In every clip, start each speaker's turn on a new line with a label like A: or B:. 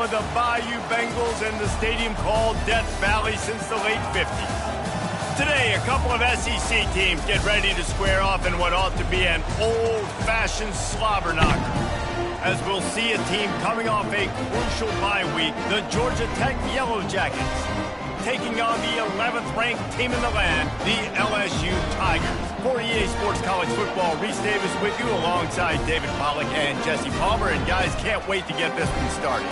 A: of the Bayou Bengals and the stadium called Death Valley since the late 50s. Today, a couple of SEC teams get ready to square off in what ought to be an old-fashioned slobber knocker. As we'll see a team coming off a crucial bye week, the Georgia Tech Yellow Jackets, taking on the 11th ranked team in the land, the LSU Tigers. For EA Sports College Football, Reese Davis with you alongside David Pollack and Jesse Palmer. And guys, can't wait to get this one started.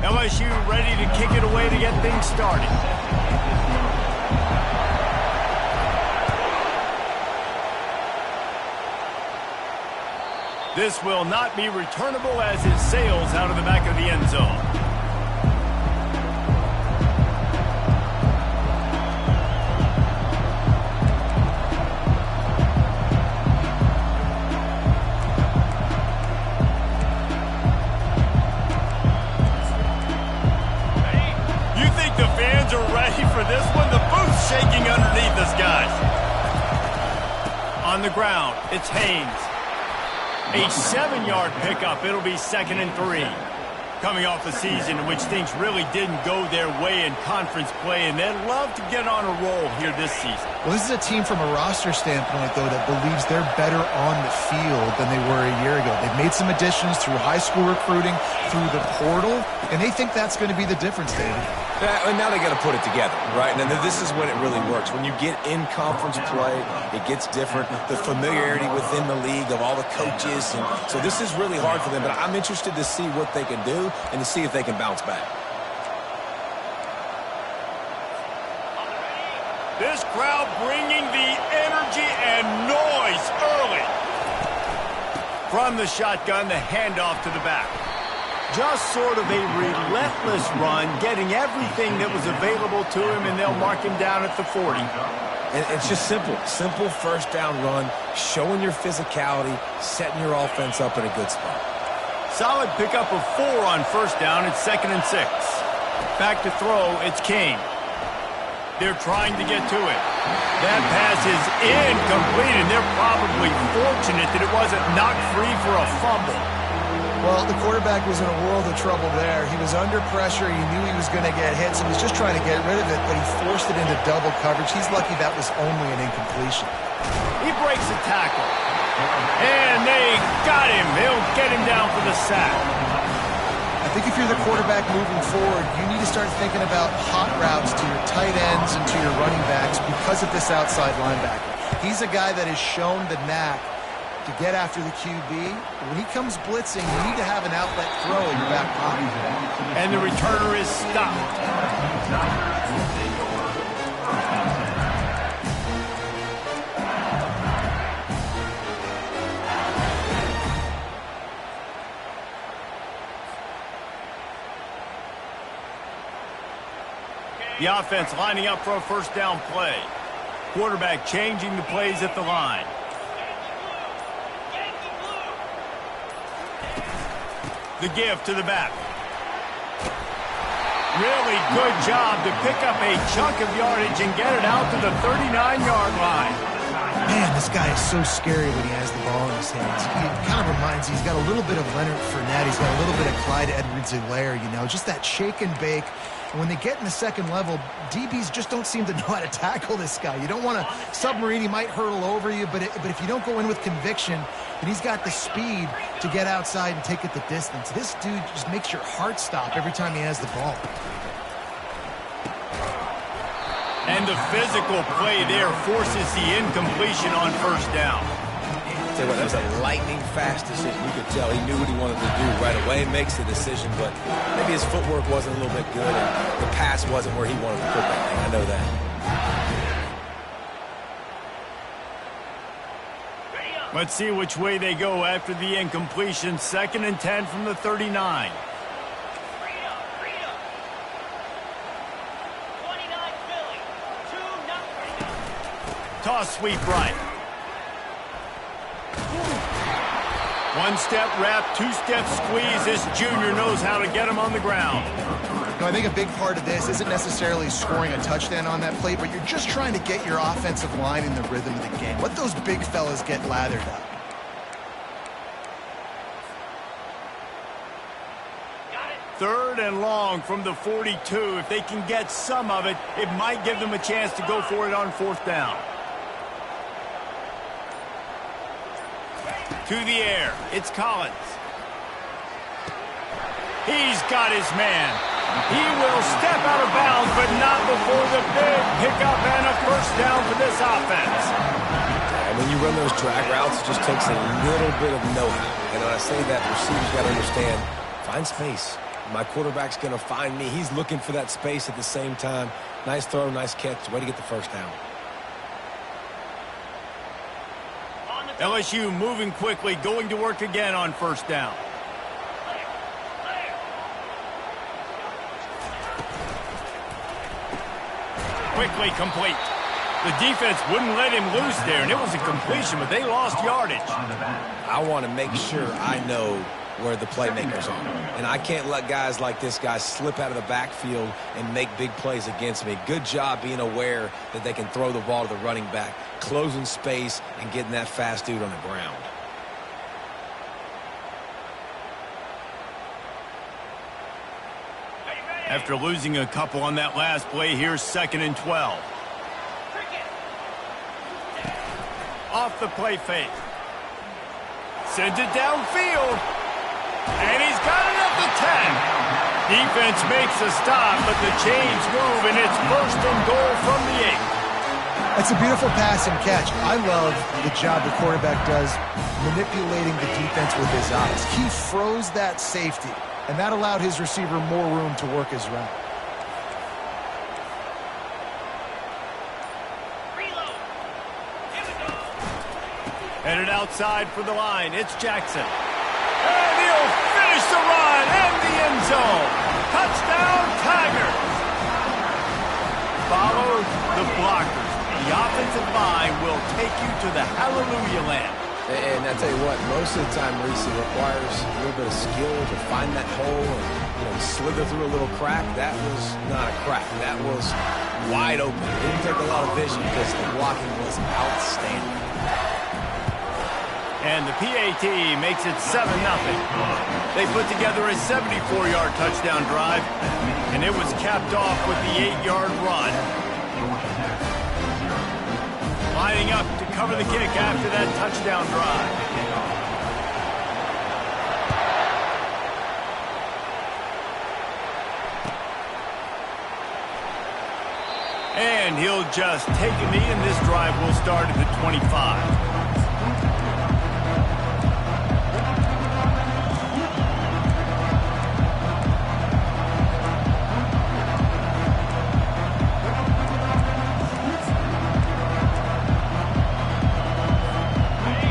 A: LSU ready to kick it away to get things started. This will not be returnable as it sails out of the back of the end zone. You think the fans are ready for this one? The booth's shaking underneath us, guys. On the ground, it's Haynes. A 7-yard pickup. It'll be 2nd and 3. Coming off a season in which things really didn't go their way in conference play, and they'd love to get on a roll here this season.
B: Well, this is a team from a roster standpoint, though, that believes they're better on the field than they were a year ago. They've made some additions through high school recruiting, through the portal, and they think that's going to be the difference, David.
C: And now they got to put it together, right? And this is when it really works. When you get in conference play, it gets different. The familiarity within the league of all the coaches. And so this is really hard for them. But I'm interested to see what they can do and to see if they can bounce back.
A: This crowd bringing the energy and noise early. From the shotgun, the handoff to the back. Just sort of a relentless run, getting everything that was available to him, and they'll mark him down at the 40.
C: And it's just simple. Simple first down run, showing your physicality, setting your offense up in a good spot.
A: Solid pickup of 4 on first down. It's 2nd and 6. Back to throw, it's King. They're trying to get to it. That pass is incomplete, and they're probably fortunate that it wasn't knocked free for a fumble.
B: Well, the quarterback was in a world of trouble there. He was under pressure. He knew he was going to get hit, so he was just trying to get rid of it, but he forced it into double coverage. He's lucky that was only an incompletion.
A: He breaks a tackle. And they got him. They'll get him down for the sack.
B: I think if you're the quarterback moving forward, you need to start thinking about hot routes to your tight ends and to your running backs because of this outside linebacker. He's a guy that has shown the knack to get after the QB. When he comes blitzing, you need to have an outlet throw in your back pocket.
A: And the returner is stopped. The offense lining up for a first down play. Quarterback changing the plays at the line. The give to the back. Really good job to pick up a chunk of yardage and get it out to the 39-yard line.
B: Man, this guy is so scary when he has the ball in his hands. He kind of reminds me, he's got a little bit of Leonard Fournette. He's got a little bit of Clyde Edwards-Helaire, you know, just that shake and bake. And when they get in the second level, DBs just don't seem to know how to tackle this guy. You don't want to submarine. He might hurtle over you, but if you don't go in with conviction, and he's got the speed to get outside and take it the distance. This dude just makes your heart stop every time he has the ball.
A: And the physical play there forces the incompletion on first down.
C: Tell you what, that was a lightning-fast decision. You could tell he knew what he wanted to do right away, makes the decision, but maybe his footwork wasn't a little bit good, and the pass wasn't where he wanted to put that thing. I know that.
A: Let's see which way they go after the incompletion. 2nd and 10 from the 39. Toss sweep right. One-step wrap, two-step squeeze. This junior knows how to get him on the ground.
B: I think a big part of this isn't necessarily scoring a touchdown on that play, but you're just trying to get your offensive line in the rhythm of the game. Let those big fellas get lathered up.
A: Third and long from the 42. If they can get some of it, it might give them a chance to go for it on fourth down. To the air, it's Collins. He's got his man. He will step out of bounds, but not before the big pickup and a first down for this offense.
C: And when you run those drag routes, it just takes a little bit of know-how. And when I say that, the receiver's got to understand, find space. My quarterback's going to find me. He's looking for that space at the same time. Nice throw, nice catch. Way to get the first down.
A: LSU moving quickly, going to work again on first down. Quickly complete. The defense wouldn't let him loose there, and it was a completion, but they lost yardage.
C: I want to make sure I know where the playmakers are. And I can't let guys like this guy slip out of the backfield and make big plays against me. Good job being aware that they can throw the ball to the running back, closing space, and getting that fast dude on the ground.
A: After losing a couple on that last play, here's 2nd and 12. Off the play fake. Sends it downfield. And he's got it at the 10. Defense makes a stop, but the chains move, and it's 1st and goal from the 8.
B: That's a beautiful pass and catch. I love the job the quarterback does manipulating the defense with his eyes. He froze that safety, and that allowed his receiver more room to work his route.
A: Headed outside for the line. It's Jackson. And he'll finish the run and the end zone. Touchdown, Tigers. Follow the blockers. The offensive line will take you to the hallelujah land.
C: And I tell you what, most of the time, Reese, it requires a little bit of skill to find that hole and slither through a little crack. That was not a crack. That was wide open. It didn't take a lot of vision because the blocking was outstanding.
A: And the PAT makes it 7-0. They put together a 74-yard touchdown drive, and it was capped off with the 8-yard run. Lining up to cover the kick after that touchdown drive. And he'll just take a knee, and this drive will start at the 25.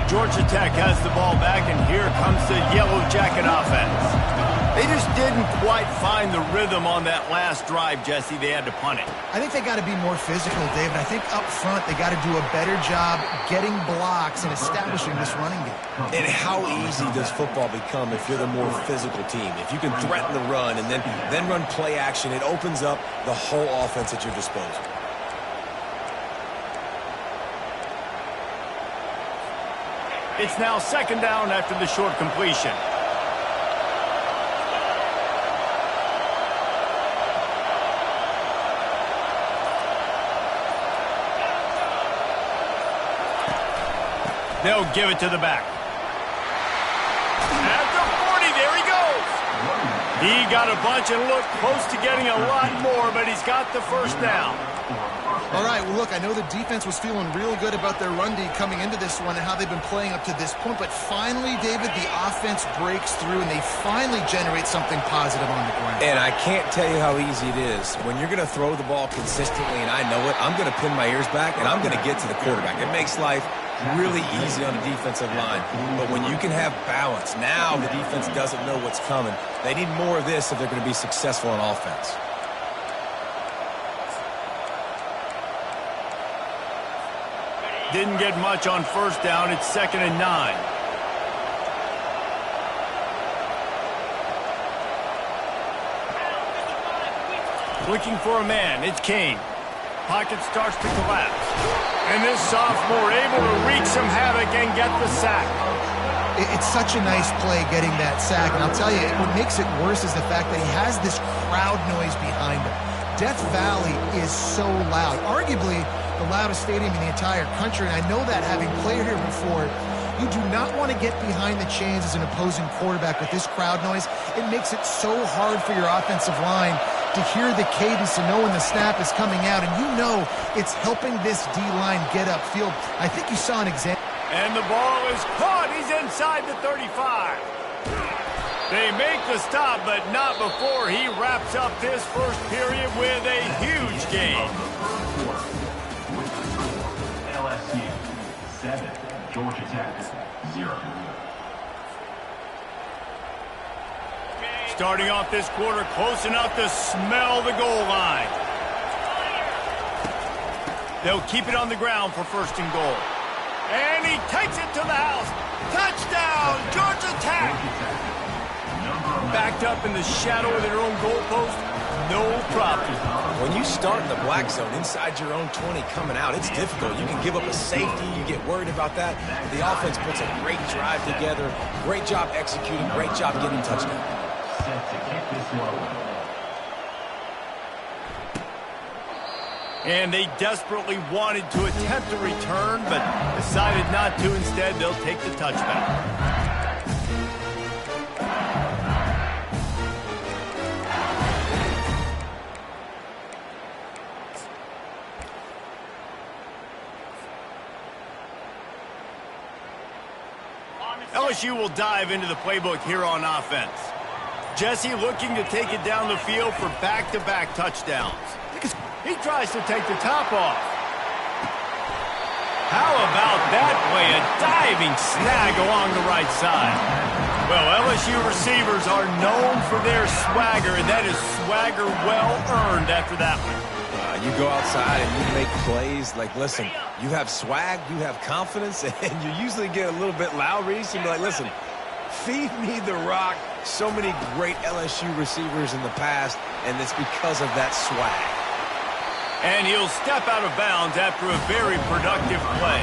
A: Georgia Tech has the ball back, and here comes the Yellow Jacket offense. They just didn't quite find the rhythm on that last drive, Jesse. They had to punt it.
B: I think they got to be more physical, David. I think up front they got to do a better job getting blocks and establishing this running game.
C: And how easy does football become if you're the more physical team? If you can threaten the run and then run play action, it opens up the whole offense at your disposal.
A: It's now 2nd down after the short completion. They'll give it to the back. At the 40, there he goes. He got a bunch and looked close to getting a lot more, but he's got the first down.
B: All right, well, look, I know the defense was feeling real good about their run D coming into this one and how they've been playing up to this point, but finally, David, the offense breaks through and they finally generate something positive on the ground.
C: And I can't tell you how easy it is. When you're going to throw the ball consistently, and I know it, I'm going to pin my ears back and I'm going to get to the quarterback. It makes life really easy on the defensive line. But when you can have balance, now the defense doesn't know what's coming. They need more of this if they're going to be successful on offense.
A: Didn't get much on first down. It's 2nd and 9. Looking for a man. It's Kane. Pocket starts to collapse. And this sophomore able to wreak some havoc and get the sack.
B: It's such a nice play getting that sack. And I'll tell you, what makes it worse is the fact that he has this crowd noise behind him. Death Valley is so loud. Arguably the loudest stadium in the entire country. And I know that having played here before, you do not want to get behind the chains as an opposing quarterback with this crowd noise. It makes it so hard for your offensive line to hear the cadence and know when the snap is coming out. And you know it's helping this D-line get upfield. I think you saw an example.
A: And the ball is caught. He's inside the 35. They make the stop, but not before he wraps up this first period with a huge gain.
D: LSU 7, Georgia Tech 0.
A: Starting off this quarter close enough to smell the goal line. They'll keep it on the ground for first and goal. And he takes it to the house. Touchdown, Georgia Tech! Backed up in the shadow of their own goalpost, no problem.
C: When you start in the black zone inside your own 20 coming out, it's difficult. You can give up a safety. You get worried about that. The offense puts a great drive together. Great job executing. Great job getting touchdown.
D: Set to kick this one away.
A: And they desperately wanted to attempt a return, but decided not to. Instead, they'll take the touchback. LSU will dive into the playbook here on offense. Jesse looking to take it down the field for back-to-back touchdowns. He tries to take the top off. How about that play? A diving snag along the right side. Well, LSU receivers are known for their swagger, and that is swagger well earned after that one.
C: You go outside and you make plays. Like, listen, you have swag, you have confidence, and you usually get a little bit loud. Reese, and be like, listen, feed me the rock. So many great LSU receivers in the past, and it's because of that swag.
A: And he'll step out of bounds after a very productive play.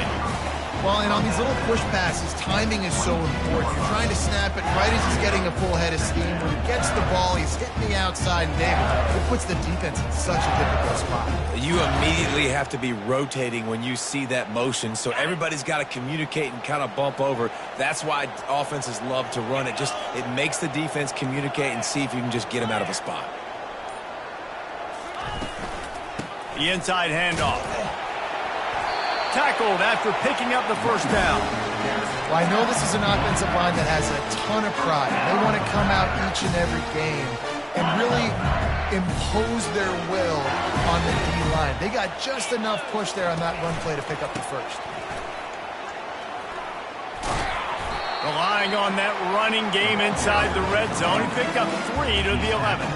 B: Well, and on these little push passes, timing is so important. You're trying to snap it right as he's getting a full head of steam. When he gets the ball, he's hitting the outside, and David, it puts the defense in such a difficult spot.
C: You immediately have to be rotating when you see that motion, so everybody's got to communicate and kind of bump over. That's why offenses love to run it. It makes the defense communicate and see if you can just get him out of a spot.
A: The inside handoff. Tackled after picking up the first down.
B: Well, I know this is an offensive line that has a ton of pride. They want to come out each and every game and really impose their will on the D-line. They got just enough push there on that run play to pick up the first.
A: Relying on that running game inside the red zone, he picked up 3 to the 11.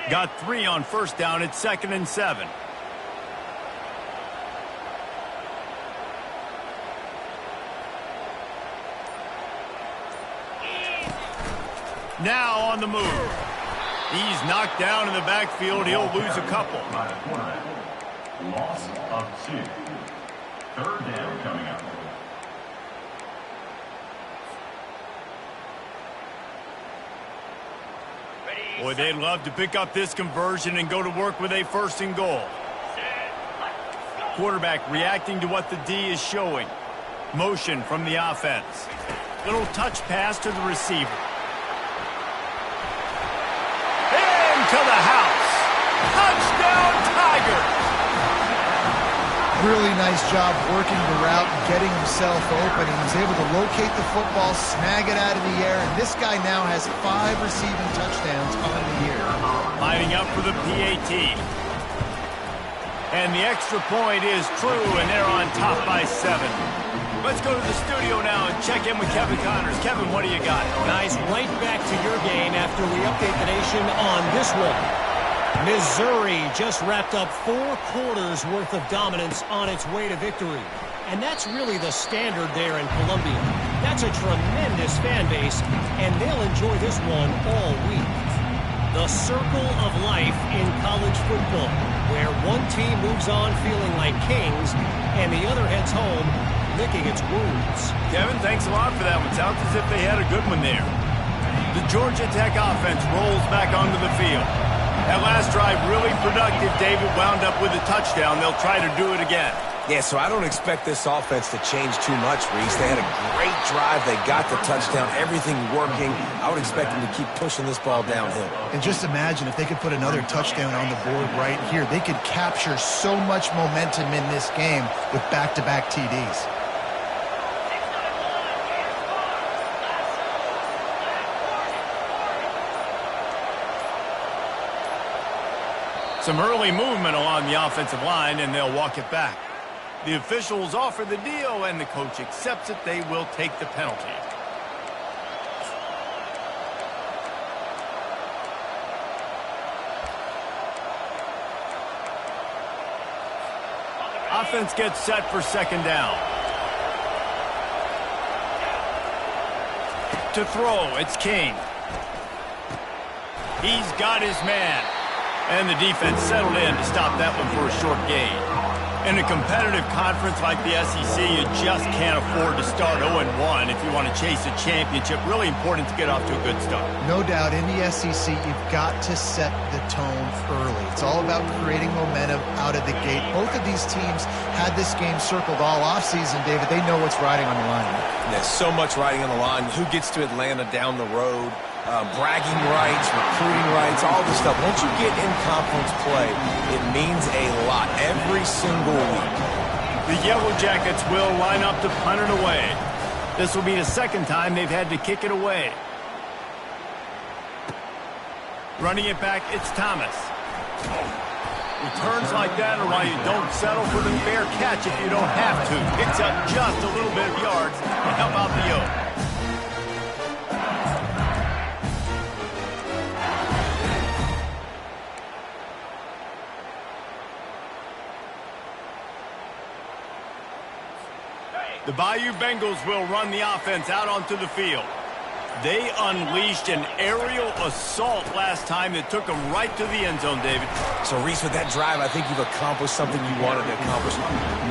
A: Got 3 on first down at 2nd and 7. Now on the move. He's knocked down in the backfield. He'll lose a couple.
D: Loss of 2. Third down coming up.
A: Boy, they'd love to pick up this conversion and go to work with a first and goal. Quarterback reacting to what the D is showing. Motion from the offense. Little touch pass to the receiver. Into the house. Touchdown, Tigers!
B: Really nice job working the route and getting himself open. He was able to locate the football, snag it out of the air, and this guy now has 5 receiving touchdowns on the year.
A: Lining up for the PAT. And the extra point is true, and they're on top by 7. Let's go to the studio now and check in with Kevin Connors. Kevin, what do you got?
E: Guys, right back to your game after we update the nation on this one. Missouri just wrapped up 4 quarters worth of dominance on its way to victory. And that's really the standard there in Columbia. That's a tremendous fan base, and they'll enjoy this one all week. The circle of life in college football, where one team moves on feeling like kings, and the other heads home licking its wounds.
A: Kevin, thanks a lot for that one. Sounds as if they had a good one there. The Georgia Tech offense rolls back onto the field. That last drive really productive. David wound up with a touchdown. They'll try to do it again.
C: Yeah, so I don't expect this offense to change too much, Reese. They had a great drive. They got the touchdown. Everything working. I would expect them to keep pushing this ball downhill.
B: And just imagine if they could put another touchdown on the board right here. They could capture so much momentum in this game with back-to-back TDs.
A: Some early movement along the offensive line, and they'll walk it back. The officials offer the deal, and the coach accepts it. They will take the penalty. Offense gets set for second down. To throw, it's King. He's got his man. And the defense settled in to stop that one for a short gain. In a competitive conference like the SEC, you just can't afford to start 0-1 if you want to chase a championship. Really important to get off to a good start.
B: No doubt, in the SEC, you've got to set the tone early. It's all about creating momentum out of the gate. Both of these teams had this game circled all offseason, David. They know what's riding on the line.
C: There's so much riding on the line. Who gets to Atlanta down the road? Bragging rights, recruiting rights, all this stuff. Once you get in conference play, it means a lot every single week.
A: The Yellow Jackets will line up to punt it away. This will be the second time they've had to kick it away. Running it back, it's Thomas. Returns like that are why you don't settle for the fair catch if you don't have to. Picks up just a little bit of yards to help out the Oak. The Bayou Bengals will run the offense out onto the field. They unleashed an aerial assault last time that took them right to the end zone, David.
C: So, Reese, with that drive, I think you've accomplished something you wanted to accomplish.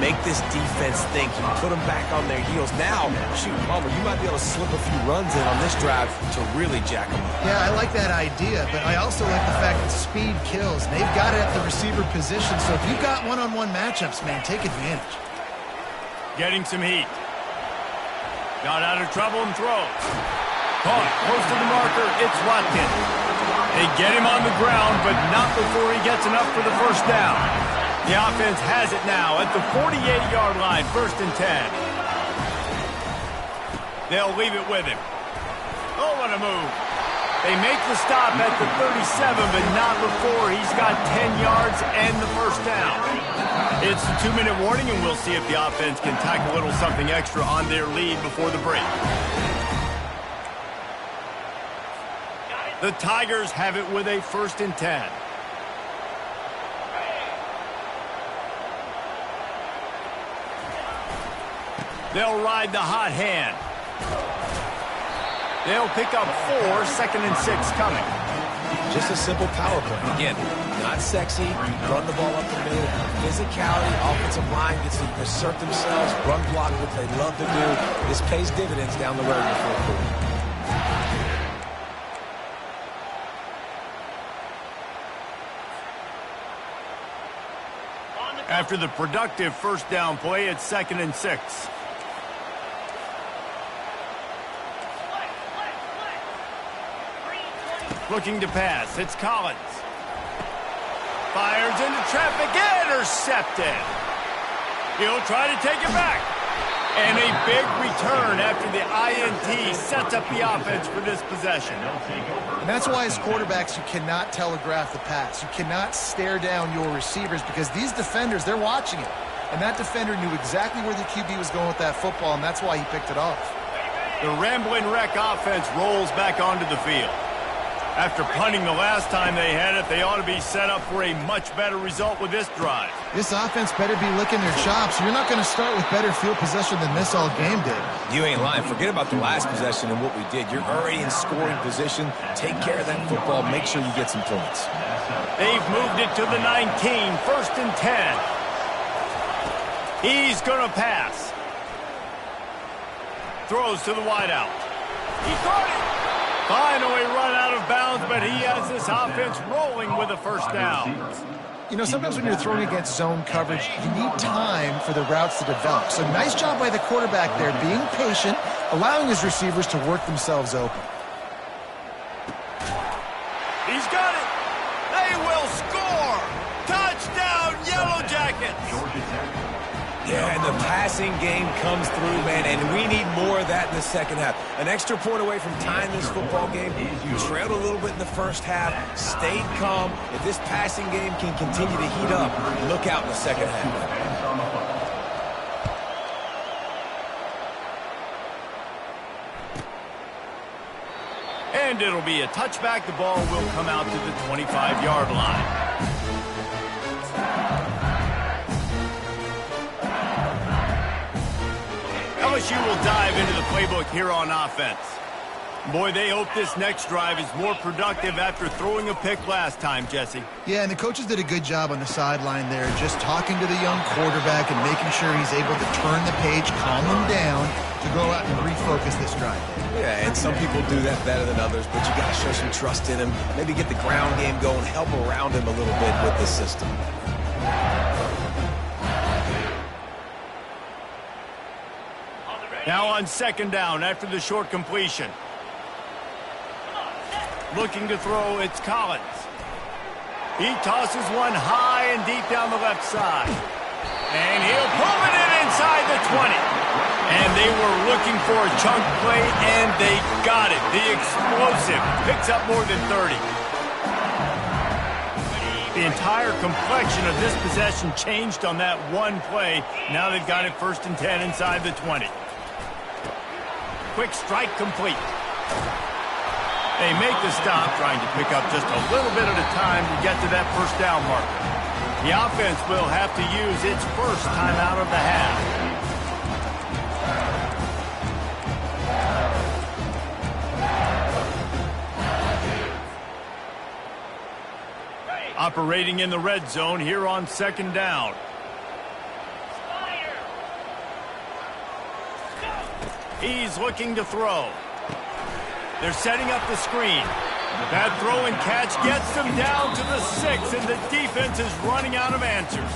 C: Make this defense think. You put them back on their heels. Now, shoot, Palmer, you might be able to slip a few runs in on this drive to really jack them up.
B: Yeah, I like that idea, but I also like the fact that speed kills. They've got it at the receiver position, so if you've got one-on-one matchups, man, take advantage.
A: Getting some heat. Got out of trouble and throws. Caught close to the marker. It's Watkins. They get him on the ground, but not before he gets enough for the first down. The offense has it now at the 48-yard line, 1st and 10. They'll leave it with him. Oh, what a move. They make the stop at the 37, but not before he's got 10 yards and the first down. It's a 2-minute warning, and we'll see if the offense can tack a little something extra on their lead before the break. The Tigers have it with a 1st and 10. They'll ride the hot hand. They'll pick up 4, 2nd and 6 coming.
C: Just a simple power play. Again, not sexy, run the ball up the middle. Physicality, offensive line gets to assert themselves, run block, what they love to do. This pays dividends down the road in the 4th quarter.
A: After the productive first down play, it's 2nd and 6. Looking to pass. It's Collins. Fires into traffic. Intercepted. He'll try to take it back. And a big return after the INT sets up the offense for this possession.
B: And that's why as quarterbacks, you cannot telegraph the pass. You cannot stare down your receivers because these defenders, they're watching it. And that defender knew exactly where the QB was going with that football, and that's why he picked it off.
A: The Rambling Wreck offense rolls back onto the field. After punting the last time they had it, they ought to be set up for a much better result with this drive.
B: This offense better be licking their chops. You're not going to start with better field possession than this all game did.
C: You ain't lying. Forget about the last possession and what we did. You're already in scoring position. Take care of that football. Make sure you get some points.
A: They've moved it to the 19, 1st and 10. He's going to pass. Throws to the wideout. He caught it. Finally run out of bounds, but he has this offense rolling with a first down.
B: You know, sometimes when you're throwing against zone coverage, you need time for the routes to develop. So nice job by the quarterback there, being patient, allowing his receivers to work themselves open.
A: He's got it. They will score. Touchdown, Yellow Jackets.
C: Yeah, and the passing game comes through, man, and we need more of that in the second half. An extra point away from tying this football game. You trailed a little bit in the first half, stayed calm. If this passing game can continue to heat up, look out in the second half.
A: And it'll be a touchback. The ball will come out to the 25-yard line. LSU will dive into the playbook here on offense. Boy, they hope this next drive is more productive after throwing a pick last time, Jesse.
B: Yeah, and the coaches did a good job on the sideline there, just talking to the young quarterback and making sure he's able to turn the page, calm him down, to go out and refocus this drive.
C: Yeah, and some people do that better than others, but you got to show some trust in him. Maybe get the ground game going, help around him a little bit with the system.
A: Now on 2nd down after the short completion. Looking to throw, it's Collins. He tosses one high and deep down the left side. And he'll pull it in inside the 20. And they were looking for a chunk play, and they got it. The explosive picks up more than 30. The entire complexion of this possession changed on that one play. Now they've got it 1st and 10 inside the 20. Quick strike complete. They make the stop, trying to pick up just a little bit at a time to get to that first down marker. The offense will have to use its first time out of the half. Operating in the red zone here on 2nd down. He's looking to throw. They're setting up the screen. That throw and catch gets them down to the 6, and the defense is running out of answers.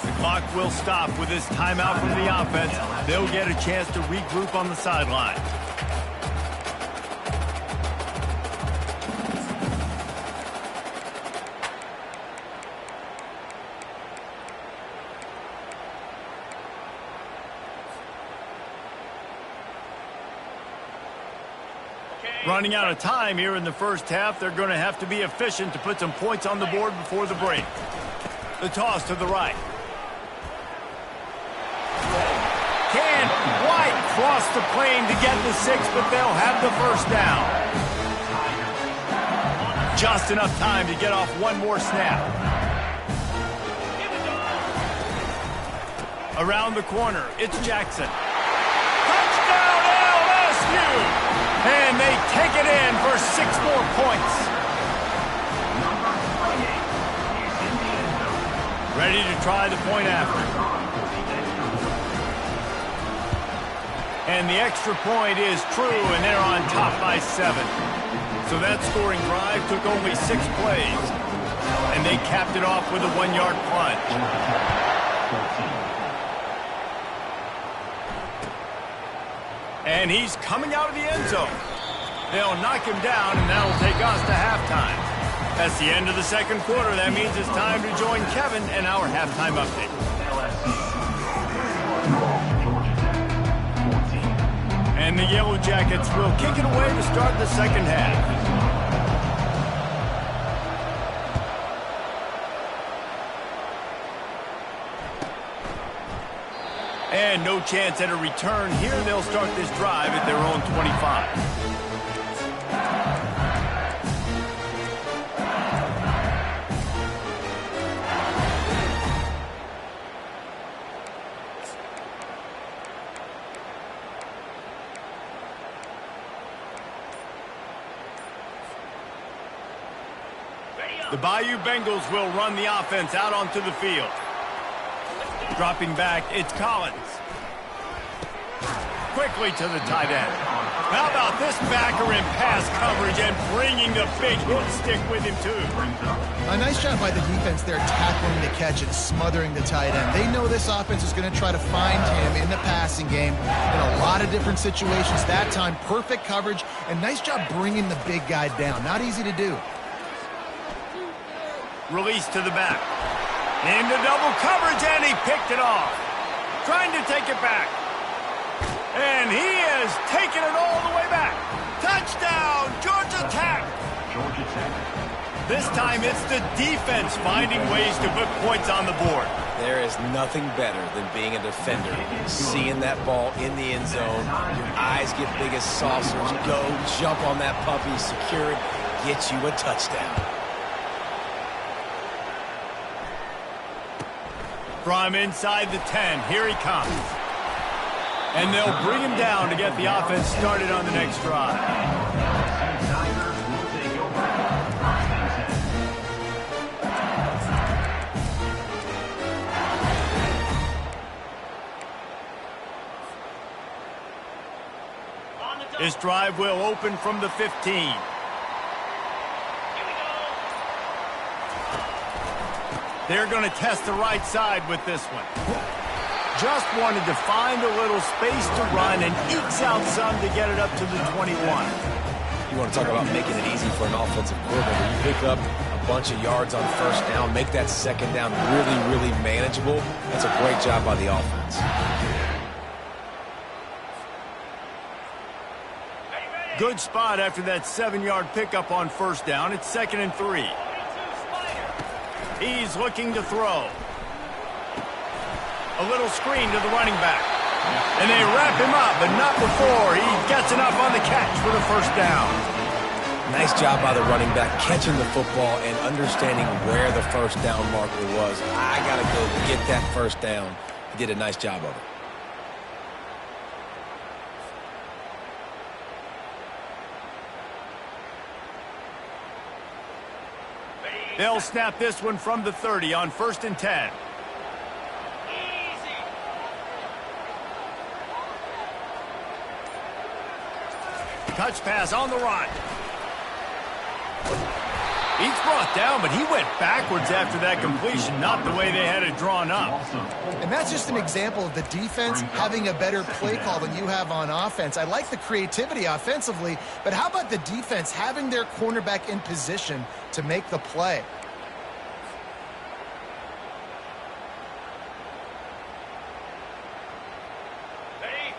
A: The clock will stop with this timeout from the offense. They'll get a chance to regroup on the sideline. Running out of time here in the first half. They're going to have to be efficient to put some points on the board before the break. The toss to the right. Can White cross the plane to get the 6, but they'll have the first down. Just enough time to get off one more snap. Around the corner, it's Jackson. Touchdown LSU! And they take it in for 6 more points. Ready to try the point after. And the extra point is true, and they're on top by 7. So that scoring drive took only 6 plays. And they capped it off with a 1-yard plunge. And he's coming out of the end zone. They'll knock him down, and that'll take us to halftime. That's the end of the second quarter. That means it's time to join Kevin and our halftime update. And the Yellow Jackets will kick it away to start the second half. And no chance at a return here. They'll start this drive at their own 25. The Bayou Bengals will run the offense out onto the field. Dropping back, it's Collins. Quickly to the tight end. How about this backer in pass coverage and bringing the big hit stick with him, too?
B: A nice job by the defense there, tackling the catch and smothering the tight end. They know this offense is going to try to find him in the passing game in a lot of different situations. That time, perfect coverage, and nice job bringing the big guy down. Not easy to do.
A: Release to the back. Into double coverage, and he picked it off. Trying to take it back. And he is taking it all the way back. Touchdown, Georgia Tech. This time it's the defense finding ways to put points on the board.
C: There is nothing better than being a defender. Seeing that ball in the end zone, your eyes get big as saucers. Go, jump on that puppy, secure it, get you a touchdown.
A: From inside the 10, here he comes. And they'll bring him down to get the offense started on the next drive. This drive will open from the 15. They're going to test the right side with this one. Just wanted to find a little space to run and ekes out some to get it up to the 21.
C: You want to talk about making it easy for an offensive coordinator. You pick up a bunch of yards on first down, make that second down really, really manageable. That's a great job by the offense.
A: Good spot after that 7-yard pickup on first down. It's 2nd and 3. He's looking to throw. A little screen to the running back. And they wrap him up, but not before he gets enough on the catch for the first down.
C: Nice job by the running back catching the football and understanding where the first down marker was. I got to go get that first down. He did a nice job of it.
A: They'll snap this one from the 30 on 1st and 10. Touch pass on the run. He's brought down, but he went backwards after that completion, not the way they had it drawn up.
B: And that's just an example of the defense having a better play call than you have on offense. I like the creativity offensively, but how about the defense having their cornerback in position to make the play?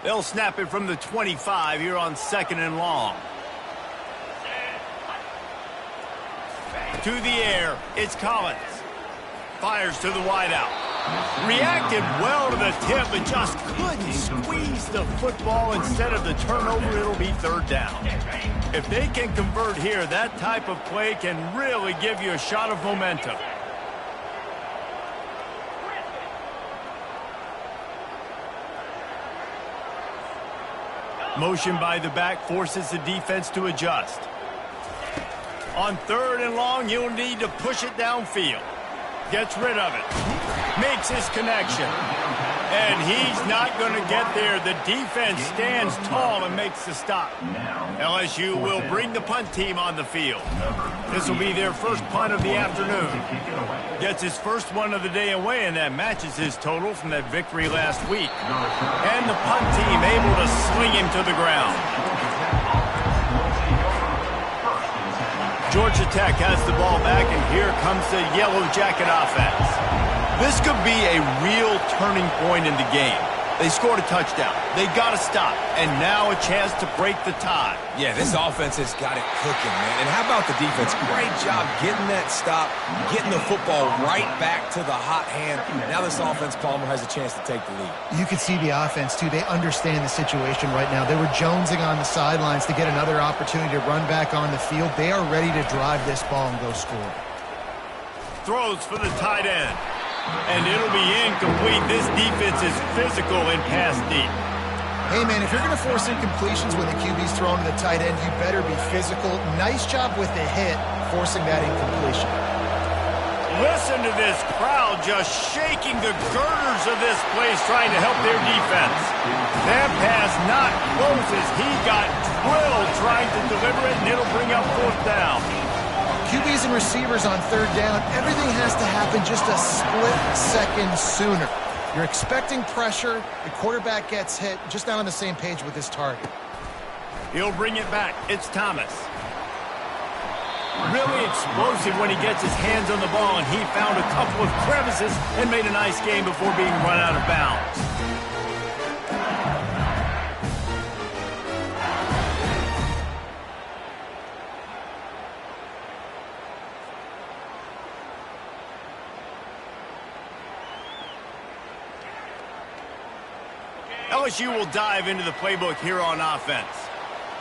A: They'll snap it from the 25 here on 2nd and long. To the air, it's Collins. Fires to the wideout. Reacted well to the tip, but just couldn't squeeze the football. Instead of the turnover, it'll be 3rd down. If they can convert here, that type of play can really give you a shot of momentum. Motion by the back forces the defense to adjust. On 3rd and long, you'll need to push it downfield. Gets rid of it. Makes his connection. And he's not going to get there. The defense stands tall and makes the stop. LSU will bring the punt team on the field. This will be their first punt of the afternoon. Gets his first one of the day away, and that matches his total from that victory last week. And the punt team able to sling him to the ground. Georgia Tech has the ball back, and here comes the Yellow Jacket offense. This could be a real turning point in the game. They scored a touchdown. They got to stop. And now a chance to break the tie.
C: Yeah, this offense has got it cooking, man. And how about the defense? Great job getting that stop, getting the football right back to the hot hand. Now this offense, Palmer, has a chance to take the lead.
B: You can see the offense, too. They understand the situation right now. They were jonesing on the sidelines to get another opportunity to run back on the field. They are ready to drive this ball and go score.
A: Throws for the tight end. And it'll be incomplete. This defense is physical and pass deep.
B: Hey, man, if you're going to force incompletions when the QB's throwing to the tight end, you better be physical. Nice job with the hit, forcing that incompletion.
A: Listen to this crowd just shaking the girders of this place trying to help their defense. That pass not close as he got drilled trying to deliver it, and it'll bring up fourth down.
B: QBs and receivers on third down, everything has to happen just a split second sooner. You're expecting pressure, the quarterback gets hit, just not on the same page with his target.
A: He'll bring it back. It's Thomas. Really explosive when he gets his hands on the ball, and he found a couple of crevices and made a nice game before being run out of bounds. LSU will dive into the playbook here on offense.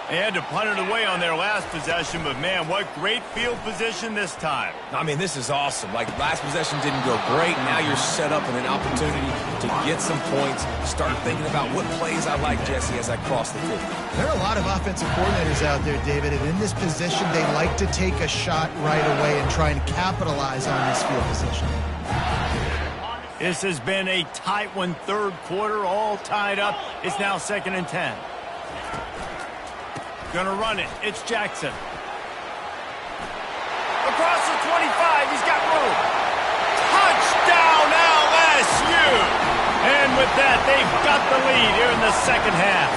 A: They had to punt it away on their last possession, but man, what great field position this time.
C: I mean, this is awesome. Like, last possession didn't go great. Now you're set up in an opportunity to get some points. Start thinking about what plays I like, Jesse, as I cross the 50.
B: There are a lot of offensive coordinators out there, David, and in this position, they like to take a shot right away and try and capitalize on this field position.
A: This has been a tight one, third quarter, all tied up. It's now 2nd and 10. Gonna run it. It's Jackson. Across the 25. He's got room. Touchdown LSU! And with that, they've got the lead here in the second half.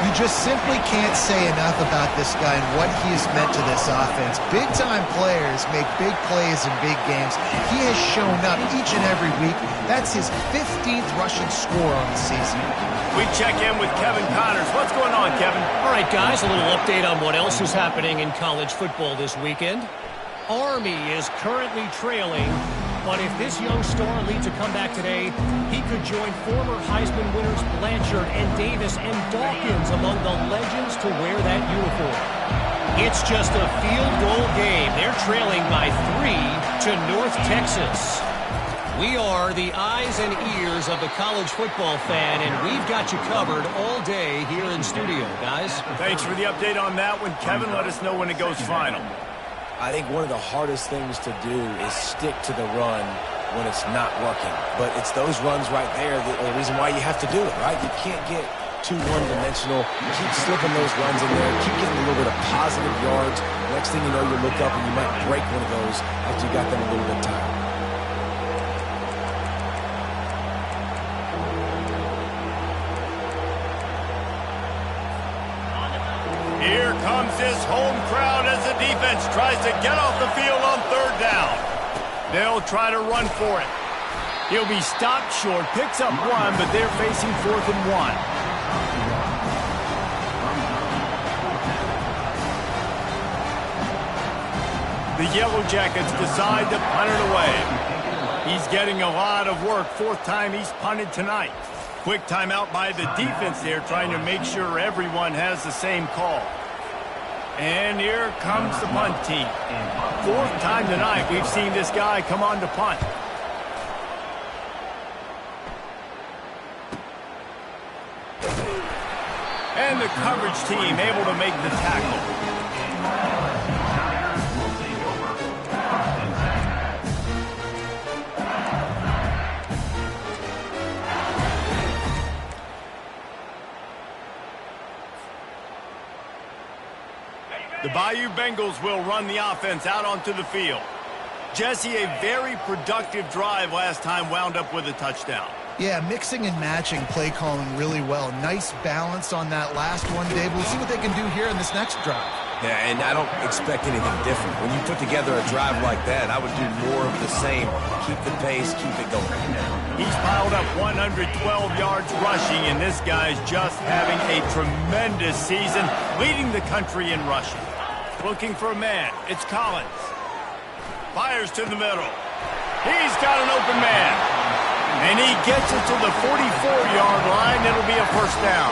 B: You just simply can't say enough about this guy and what he has meant to this offense. Big-time players make big plays in big games. He has shown up each and every week. That's his 15th rushing score on the season.
A: We check in with Kevin Connors. What's going on, Kevin?
E: All right, guys, a little update on what else is happening in college football this weekend. Army is currently trailing, but if this young star leads a comeback today, he could join former Heisman winners Blanchard and Davis and Dawkins among the legends to wear that uniform. It's just a field goal game. They're trailing by 3 to North Texas. We are the eyes and ears of the college football fan, and we've got you covered all day here in studio, guys.
A: Thanks for the update on that one, Kevin. Let us know when it goes final.
C: I think one of the hardest things to do is stick to the run when it's not working. But it's those runs right there that are the reason why you have to do it, right? You can't get too one-dimensional. Keep slipping those runs in there. Keep getting a little bit of positive yards. Next thing you know, you look up and you might break one of those after you got them a little bit tired.
A: Here comes this home crowd as the defense tries to get off the field on third down. They'll try to run for it. He'll be stopped short, picks up 1, but they're facing 4th and 1. The Yellow Jackets decide to punt it away. He's getting a lot of work. 4th time he's punted tonight. Quick timeout by the defense there, trying to make sure everyone has the same call. And here comes the punt team. 4th time tonight we've seen this guy come on to punt. And the coverage team able to make the tackle. The Bayou Bengals will run the offense out onto the field. Jesse, a very productive drive last time wound up with a touchdown.
B: Yeah, mixing and matching play calling really well. Nice balance on that last one, Dave. We'll see what they can do here in this next drive.
C: Yeah, and I don't expect anything different. When you put together a drive like that, I would do more of the same. Keep the pace, keep it going.
A: He's piled up 112 yards rushing, and this guy's just having a tremendous season, leading the country in rushing. Looking for a man. It's Collins. Fires to the middle. He's got an open man. And he gets it to the 44-yard line. It'll be a first down.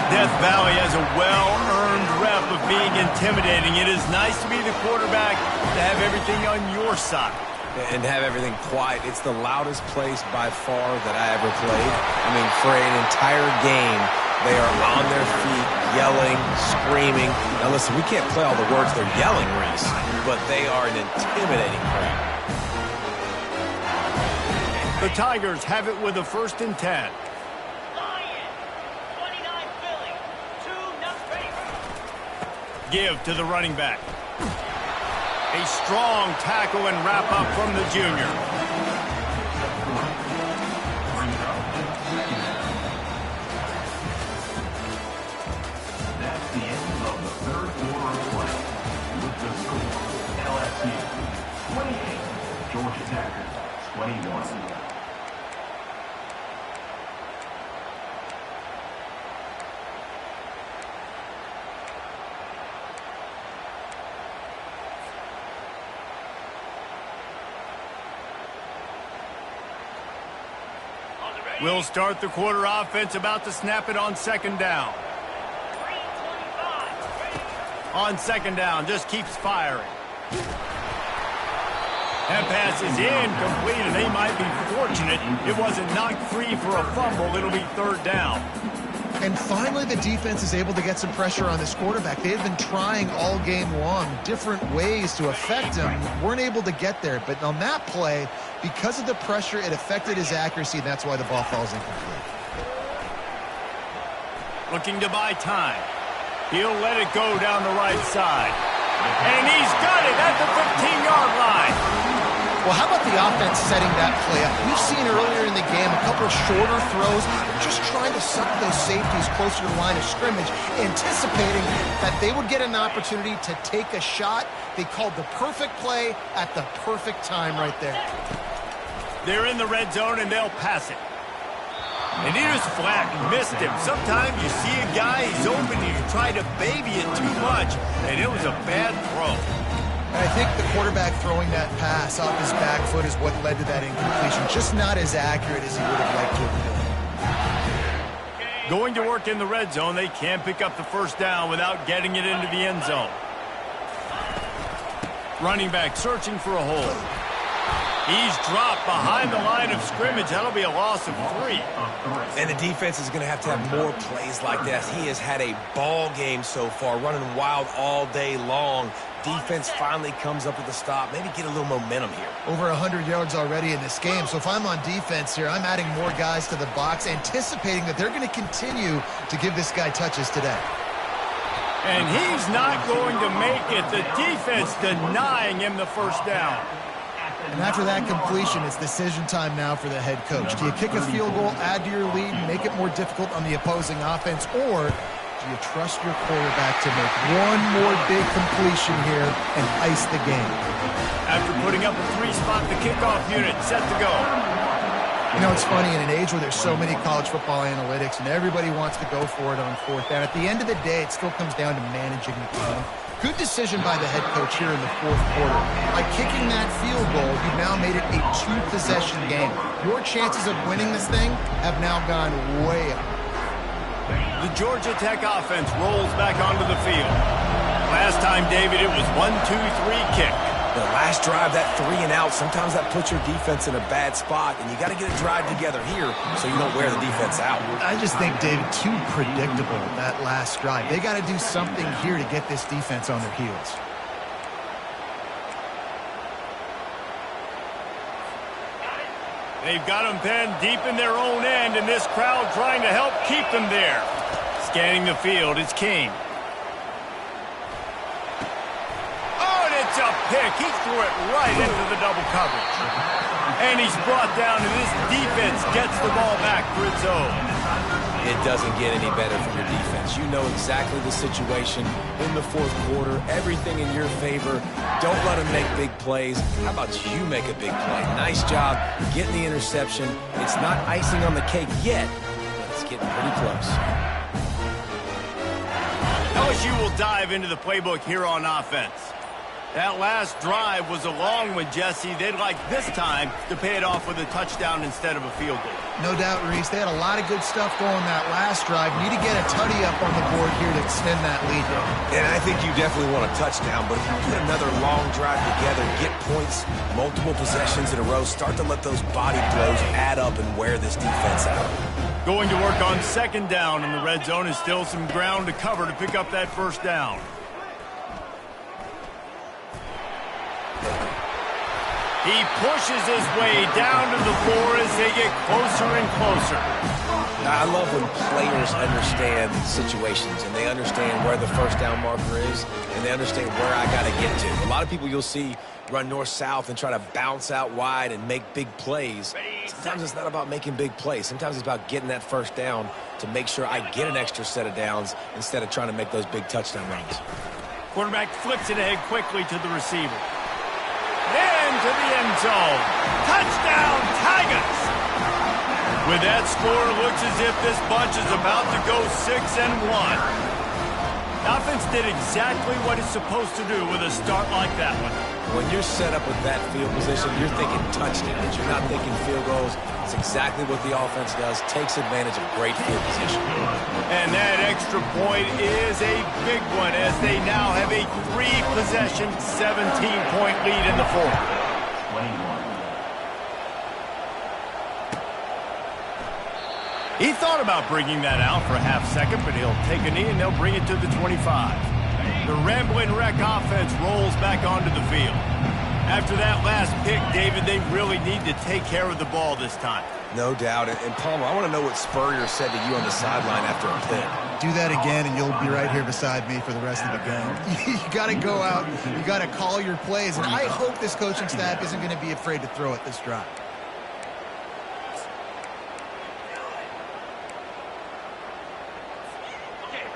A: Death Valley has a well-earned rep of being intimidating. It is nice to be the quarterback, to have everything on your side.
C: and have everything quiet. It's the loudest place by far that I ever played. I mean, for an entire game, they are on their feet, yelling, screaming. Now listen, we can't play all the words they're yelling, Reese, but they are an intimidating crowd.
A: The Tigers have it with a 1st and 10. Give to the running back. A strong tackle and wrap up from the junior.
D: That's the end of the 3rd quarter of play. With the score, LSU 28, Georgia Tech 21.
A: We'll start the quarter offense, about to snap it on 2nd down. On 2nd down, just keeps firing. That pass is incomplete, and they might be fortunate it wasn't knocked free for a fumble. It'll be 3rd down.
B: And finally, the defense is able to get some pressure on this quarterback. They had been trying all game long different ways to affect him. Weren't able to get there. But on that play, because of the pressure, it affected his accuracy, and that's why the ball falls incomplete.
A: Looking to buy time. He'll let it go down the right side. And he's got it at the 15-yard line.
B: Well, how about the offense setting that play up? We've seen earlier in the game a couple of shorter throws, just trying to suck those safeties closer to the line of scrimmage, anticipating that they would get an opportunity to take a shot. They called the perfect play at the perfect time right there.
A: They're in the red zone, and they'll pass it. And he just flat missed him. Sometimes you see a guy, he's open, and you try to baby it too much, and it was a bad throw.
B: I think the quarterback throwing that pass off his back foot is what led to that incompletion. Just not as accurate as he would have liked to have been.
A: Going to work in the red zone, they can't pick up the 1st down without getting it into the end zone. Running back searching for a hole. He's dropped behind the line of scrimmage. That'll be a loss of 3.
C: And the defense is going to have more plays like that. He has had a ball game so far, running wild all day long. Defense finally comes up with a stop. Maybe get a little momentum here.
B: Over 100 yards already in this game. So if I'm on defense here, I'm adding more guys to the box, anticipating that they're going to continue to give this guy touches today.
A: And he's not going to make it. The defense denying him the 1st down.
B: And after that completion, it's decision time now for the head coach. Do you kick a field goal, add to your lead, and make it more difficult on the opposing offense, or do you trust your quarterback to make one more big completion here and ice the game?
A: After putting up a 3-spot, the kickoff unit set to go.
B: You know, it's funny, in an age where there's so many college football analytics and everybody wants to go for it on 4th down, at the end of the day, it still comes down to managing the game. Good decision by the head coach here in the 4th quarter. By kicking that field goal, you've now made it a 2-possession game. Your chances of winning this thing have now gone way up.
A: The Georgia Tech offense rolls back onto the field. Last time, David, it was 1-2-3 kick.
C: The last drive, that 3 and out, sometimes that puts your defense in a bad spot, and you got to get a drive together here so you don't wear the defense out.
B: I just think, David, too predictable, that last drive. They got to do something here to get this defense on their heels.
A: They've got them penned deep in their own end, and this crowd trying to help keep them there. Scanning the field, it's King. It's a pick. He threw it right into the double coverage. And he's brought down, and this defense gets the ball back for its own.
C: It doesn't get any better from your defense. You know exactly the situation in the 4th quarter. Everything in your favor. Don't let them make big plays. How about you make a big play? Nice job getting the interception. It's not icing on the cake yet, but it's getting pretty close.
A: LSU will dive into the playbook here on offense. That last drive was a long one, Jesse. They'd like this time to pay it off with a touchdown instead of a field goal.
B: No doubt, Reese. They had a lot of good stuff going that last drive. Need to get a tutty up on the board here to extend that lead.
C: And I think you definitely want a touchdown, but if you put another long drive together, get points, multiple possessions in a row, start to let those body blows add up and wear this defense out.
A: Going to work on second down, and the red zone is still some ground to cover to pick up that first down. He pushes his way down to the floor as they get closer and closer.
C: Now, I love when players understand situations and they understand where the first down marker is and they understand where I got to get to. A lot of people you'll see run north-south and try to bounce out wide and make big plays. Sometimes it's not about making big plays. Sometimes it's about getting that first down to make sure I get an extra set of downs instead of trying to make those big touchdown runs.
A: Quarterback flips it ahead quickly to the receiver. Into the end zone. Touchdown, Tigers! With that score, it looks as if this bunch is about to go 6-1. The offense did exactly what it's supposed to do with a start like that one.
C: When you're set up with that field position, you're thinking touchdowns. You're not thinking field goals. It's exactly what the offense does. Takes advantage of great field position.
A: And that extra point is a big one as they now have a 3-possession, 17-point lead in the fourth.
D: 21.
A: He thought about bringing that out for a half second, but he'll take a knee and they'll bring it to the 25. The Ramblin' Wreck offense rolls back onto the field. After that last pick, David, they really need to take care of the ball this time.
C: No doubt. And Palmer, I want to know what Spurrier said to you on the sideline after a pick.
B: Do that again, and you'll be right here beside me for the rest of the game. You got to go out. You got to call your plays, and I hope this coaching staff isn't going to be afraid to throw it this drive.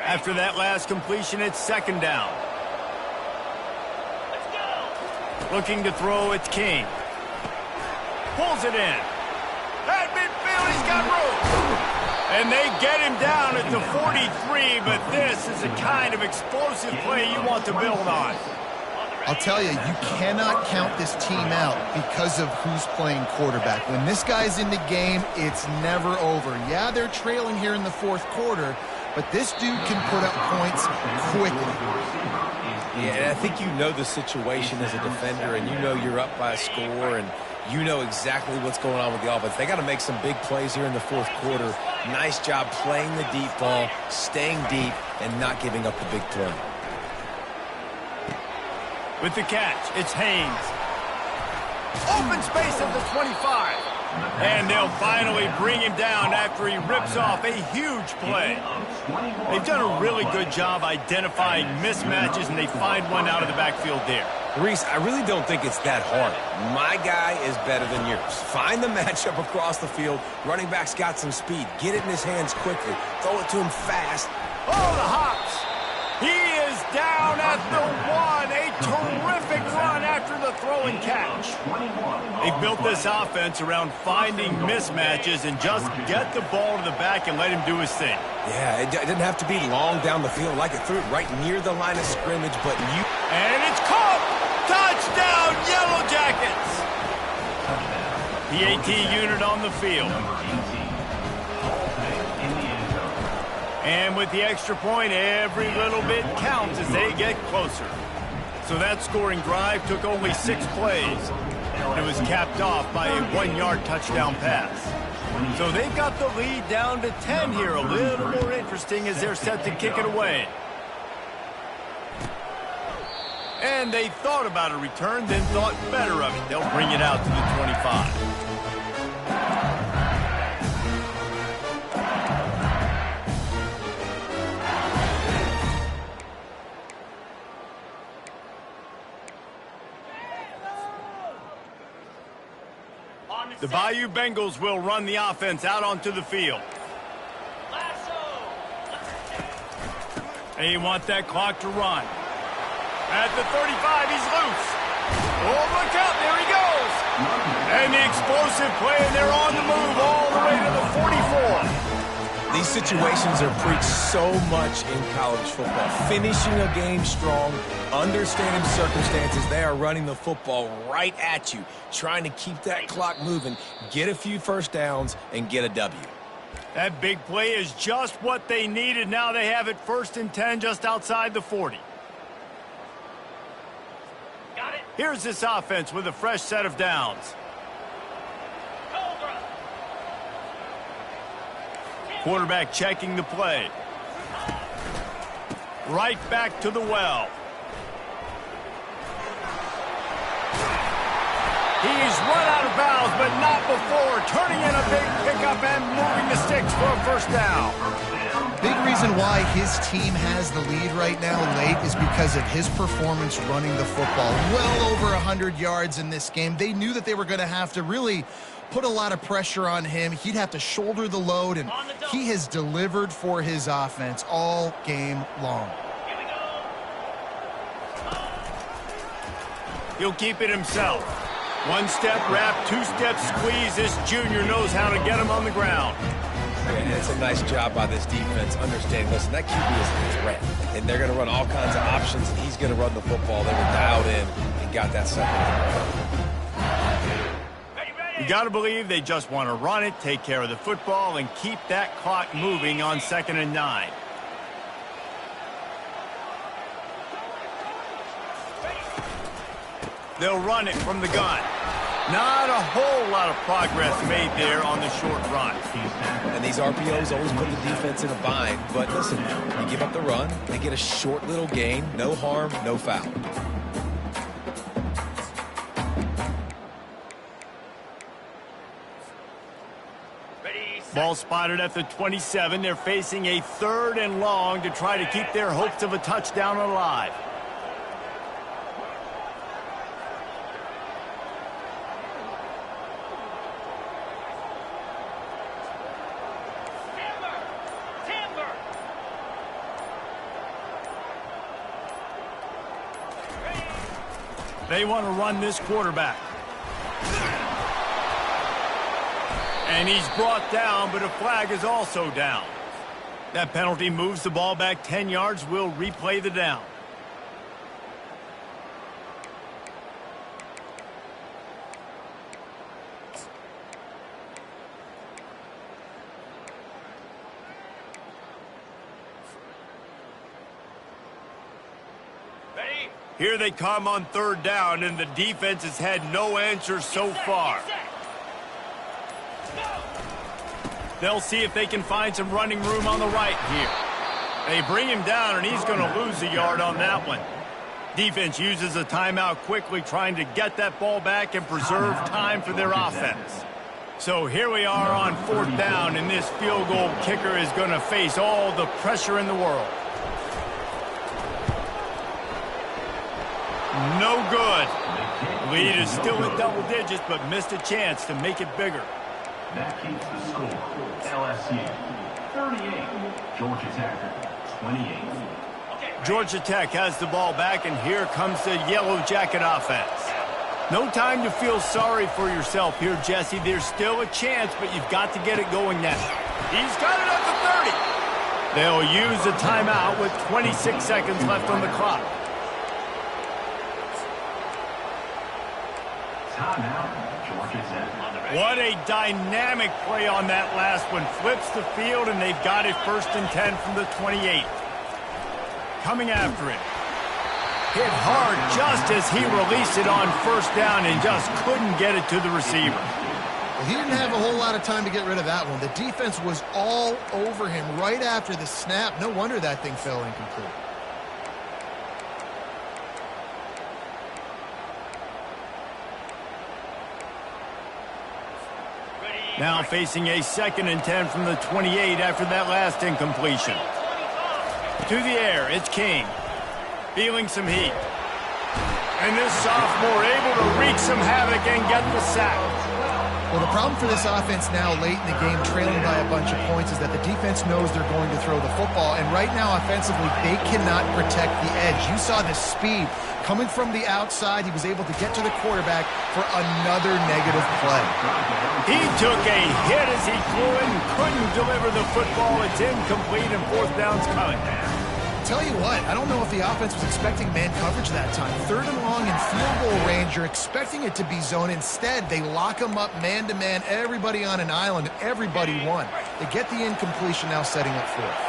A: After that last completion, it's second down. Looking to throw, it's King. Pulls it in. At midfield, he's got room. And they get him down at the 43, but this is the kind of explosive play you want to build on.
B: I'll tell you, you cannot count this team out because of who's playing quarterback. When this guy's in the game, it's never over. Yeah, they're trailing here in the fourth quarter, but this dude can put up points quickly.
C: Yeah, I think you know the situation as a defender, and you know you're up by a score, and you know exactly what's going on with the offense. They got to make some big plays here in the fourth quarter. Nice job playing the deep ball, staying deep, and not giving up the big play.
A: With the catch, it's Haynes. Open space at the 25. And they'll finally bring him down after he rips off a huge play. They've done a really good job identifying mismatches, and they find one out of the backfield there.
C: Reese, I really don't think it's that hard. My guy is better than yours. Find the matchup across the field. Running back's got some speed. Get it in his hands quickly. Throw it to him fast.
A: Oh, the hops. He is down at the 1. A terrific run after the throw and catch. They built this offense around finding mismatches and just get the ball to the back and let him do his thing.
C: Yeah, it didn't have to be long down the field. Like it threw it right near the line of scrimmage, but you...
A: And it's caught! Touchdown, Yellow Jackets! The AT unit on the field. And with the extra point, every little bit counts as they get closer. So that scoring drive took only 6 plays. And it was capped off by a 1-yard touchdown pass. So they've got the lead down to 10 here. A little more interesting as they're set to kick it away. And they thought about a return, then thought better of it. They'll bring it out to the 25. The Bayou Bengals will run the offense out onto the field. They want that clock to run. At the 35, he's loose. Oh, look out, there he goes. And the explosive play, and they're on the move all the way to the 44.
C: These situations are preached so much in college football. Finishing a game strong, understanding circumstances. They are running the football right at you, trying to keep that clock moving, get a few first downs, and get a W.
A: That big play is just what they needed. Now they have it 1st and 10 just outside the 40. Got it. Here's this offense with a fresh set of downs. Quarterback checking the play. Right back to the well. He's run out of bounds, but not before turning in a big pickup and moving the sticks for a first down.
B: Big reason why his team has the lead right now late is because of his performance running the football. Well over 100 yards in this game. They knew that they were going to have to really put a lot of pressure on him. He'd have to shoulder the load, and he has delivered for his offense all game long.
A: He'll keep it himself. 1-step wrap, 2-step squeeze. This junior knows how to get him on the ground.
C: And it's a nice job by this defense understanding, listen, that QB is a threat. And they're going to run all kinds of options, and he's going to run the football. They were dialed in and got that second.
A: You got to believe they just want to run it, take care of the football, and keep that clock moving on 2nd and 9. They'll run it from the gun. Not a whole lot of progress made there on the short run.
C: And these RPOs always put the defense in a bind. But listen, you give up the run, they get a short little gain, no harm, no foul.
A: Ball spotted at the 27. They're facing a 3rd and long to try to keep their hopes of a touchdown alive. They want to run this quarterback. And he's brought down, but a flag is also down. That penalty moves the ball back 10 yards. We'll replay the down. Ready? Here they come on 3rd down, and the defense has had no answers so far. They'll see if they can find some running room on the right here. They bring him down, and he's going to lose a yard on that one. Defense uses a timeout quickly, trying to get that ball back and preserve time for their offense. So here we are on 4th down, and this field goal kicker is going to face all the pressure in the world. No good. Lead is still in double digits, but missed a chance to make it bigger.
D: That keeps the score. LSU 38, Georgia Tech 28.
A: Georgia Tech has the ball back, and here comes the Yellow Jacket offense. No time to feel sorry for yourself here, Jesse. There's still a chance, but you've got to get it going now. He's got it at the 30. They'll use a timeout with 26 seconds left on the clock.
D: Timeout, Georgia Tech.
A: What a dynamic play on that last one. Flips the field, and they've got it 1st and 10 from the 28. Coming after it. Hit hard just as he released it on 1st down and just couldn't get it to the receiver.
B: Well, he didn't have a whole lot of time to get rid of that one. The defense was all over him right after the snap. No wonder that thing fell incomplete.
A: Now facing a 2nd and 10 from the 28 after that last incompletion. To the air, it's King. Feeling some heat. And this sophomore able to wreak some havoc and get the sack.
B: Well, the problem for this offense now late in the game, trailing by a bunch of points, is that the defense knows they're going to throw the football. And right now, offensively, they cannot protect the edge. You saw the speed coming from the outside. He was able to get to the quarterback for another negative play.
A: He took a hit as he flew in and couldn't deliver the football. It's incomplete and fourth down's coming.
B: Tell you what, I don't know if the offense was expecting man coverage that time. 3rd and long in field goal range, you're expecting it to be zone. Instead, they lock them up man-to-man, everybody on an island, everybody won. They get the incompletion, now setting up 4th.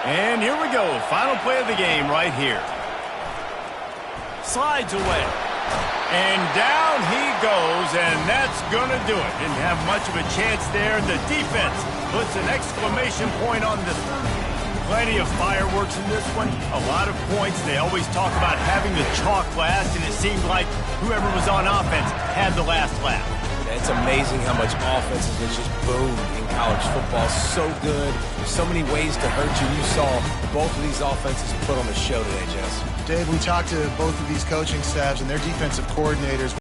A: And here we go, final play of the game right here. Slides away. And down he goes, and that's going to do it. Didn't have much of a chance there. The defense puts an exclamation point on this one. Plenty of fireworks in this one. A lot of points. They always talk about having the chalk last, and it seemed like whoever was on offense had the last laugh.
C: It's amazing how much offense has just boomed in college football. So good. There's so many ways to hurt you. You saw both of these offenses put on the show today, Jess.
B: Dave, we talked to both of these coaching staffs and their defensive coordinators.